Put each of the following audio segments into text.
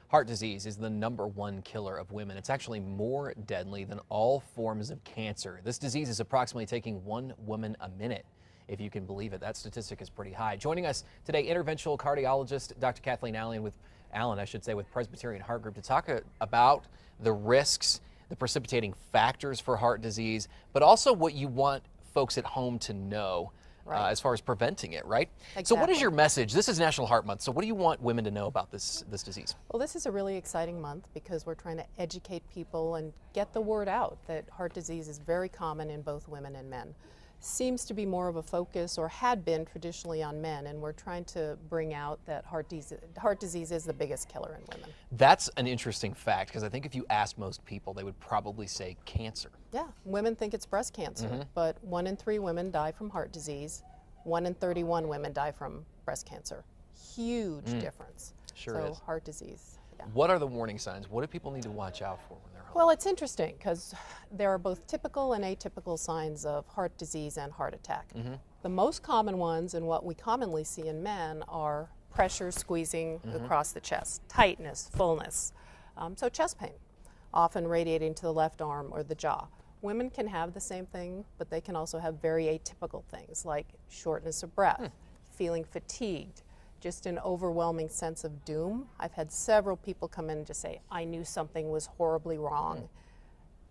Heart disease is the #1 killer of women. It's actually more deadly than all forms of cancer. This disease is approximately taking 1 woman a minute. If you can believe it, that statistic is pretty high. Joining us today, interventional cardiologist Dr. Kathleen Allen with Presbyterian Heart Group to talk about the risks, the precipitating factors for heart disease, but also what you want folks at home to know. Right. As far as preventing it, right? Exactly. So what is your message? This is National Heart Month, so what do you want women to know about this disease? Well, this is a really exciting month because we're trying to educate people and get the word out that heart disease is very common in both women and men. Seems to be more of a focus, or had been traditionally, on men, and we're trying to bring out that heart disease is the biggest killer in women. That's an interesting fact, because I think if you asked most people, they would probably say cancer. Yeah, women think it's breast cancer, but 1 in 3 women die from heart disease. 1 in 31 women die from breast cancer. Huge difference. Sure is. Heart disease. Yeah. What are the warning signs? What do people need to watch out for when they're home? Well, it's interesting because there are both typical and atypical signs of heart disease and heart attack. The most common ones, and what we commonly see in men, are pressure squeezing across the chest, tightness, fullness. So chest pain, often radiating to the left arm or the jaw. Women can have the same thing, but they can also have very atypical things like shortness of breath, feeling fatigued, just an overwhelming sense of doom. I've had several people come in and just say, I knew something was horribly wrong,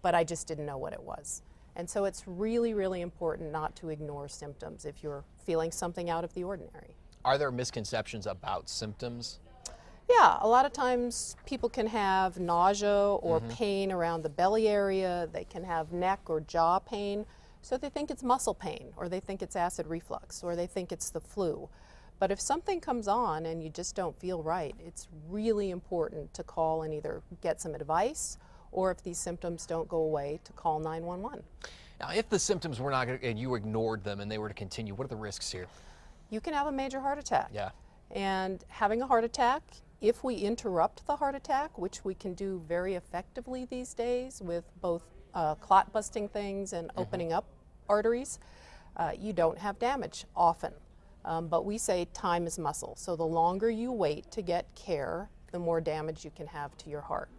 but I just didn't know what it was. And so it's really, really important not to ignore symptoms if you're feeling something out of the ordinary. Are there misconceptions about symptoms? Yeah, a lot of times people can have nausea or pain around the belly area. They can have neck or jaw pain. So they think it's muscle pain, or they think it's acid reflux, or they think it's the flu. But if something comes on and you just don't feel right, it's really important to call and either get some advice, or if these symptoms don't go away, to call 911. Now, if the symptoms were not, and you ignored them and they were to continue, what are the risks here? You can have a major heart attack. Yeah. And having a heart attack, if we interrupt the heart attack, which we can do very effectively these days with both clot busting things and opening up arteries, you don't have damage often. But we say time is muscle. So the longer you wait to get care, the more damage you can have to your heart.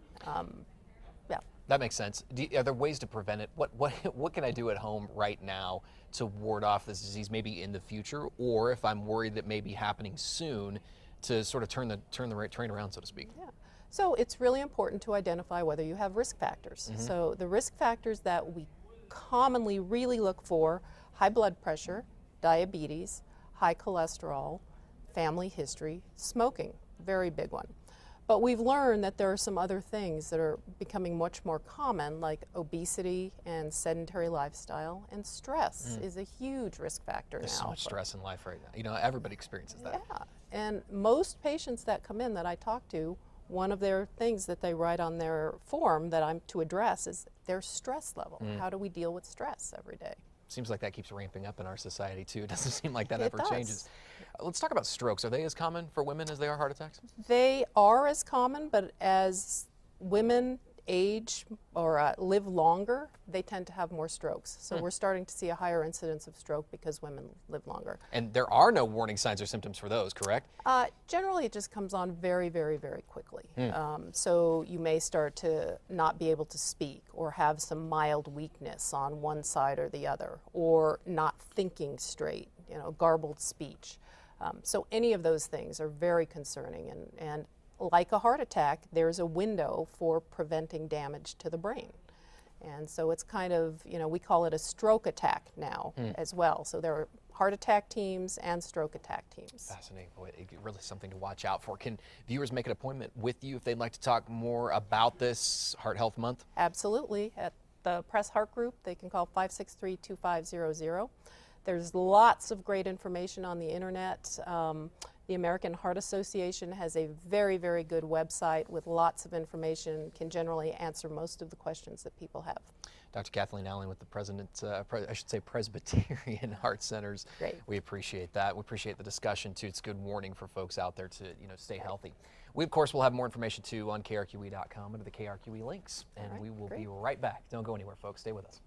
Yeah. That makes sense. Are there ways to prevent it? What can I do at home right now to ward off this disease, maybe in the future, or if I'm worried that may be happening soon, to sort of turn the train around, so to speak? Yeah. So it's really important to identify whether you have risk factors. So the risk factors that we commonly really look for: high blood pressure, diabetes, high cholesterol, family history, smoking, very big one. But we've learned that there are some other things that are becoming much more common, like obesity and sedentary lifestyle, and stress is a huge risk factor now. There's so much stress in life right now. You know, everybody experiences that. Yeah, and most patients that come in that I talk to, one of their things that they write on their form that I'm to address is their stress level. How do we deal with stress every day? Seems like that keeps ramping up in our society too. It doesn't seem like that It ever does. changes. Let's talk about strokes. Are they as common for women as they are heart attacks? They are as common, but as women age or live longer, they tend to have more strokes. So we're starting to see a higher incidence of stroke because women live longer. And there are no warning signs or symptoms for those, correct? Generally, it just comes on very, very, very quickly. So you may start to not be able to speak, or have some mild weakness on one side or the other, or not thinking straight, garbled speech. So any of those things are very concerning, and like a heart attack, there's a window for preventing damage to the brain. And so it's kind of, we call it a stroke attack now as well. So there are heart attack teams and stroke attack teams. Fascinating. Boy, really something to watch out for. Can viewers make an appointment with you if they'd like to talk more about this Heart Health Month? Absolutely. At the Press Heart Group, they can call 563-2500. There's lots of great information on the internet. The American Heart Association has a very, very good website with lots of information, can generally answer most of the questions that people have. Dr. Kathleen Allen with the Presbyterian Heart Centers. Great. We appreciate that. We appreciate the discussion too. It's good warning for folks out there to stay healthy. We of course will have more information too on KRQE.com under the KRQE links, and we will be right back. Don't go anywhere, folks. Stay with us.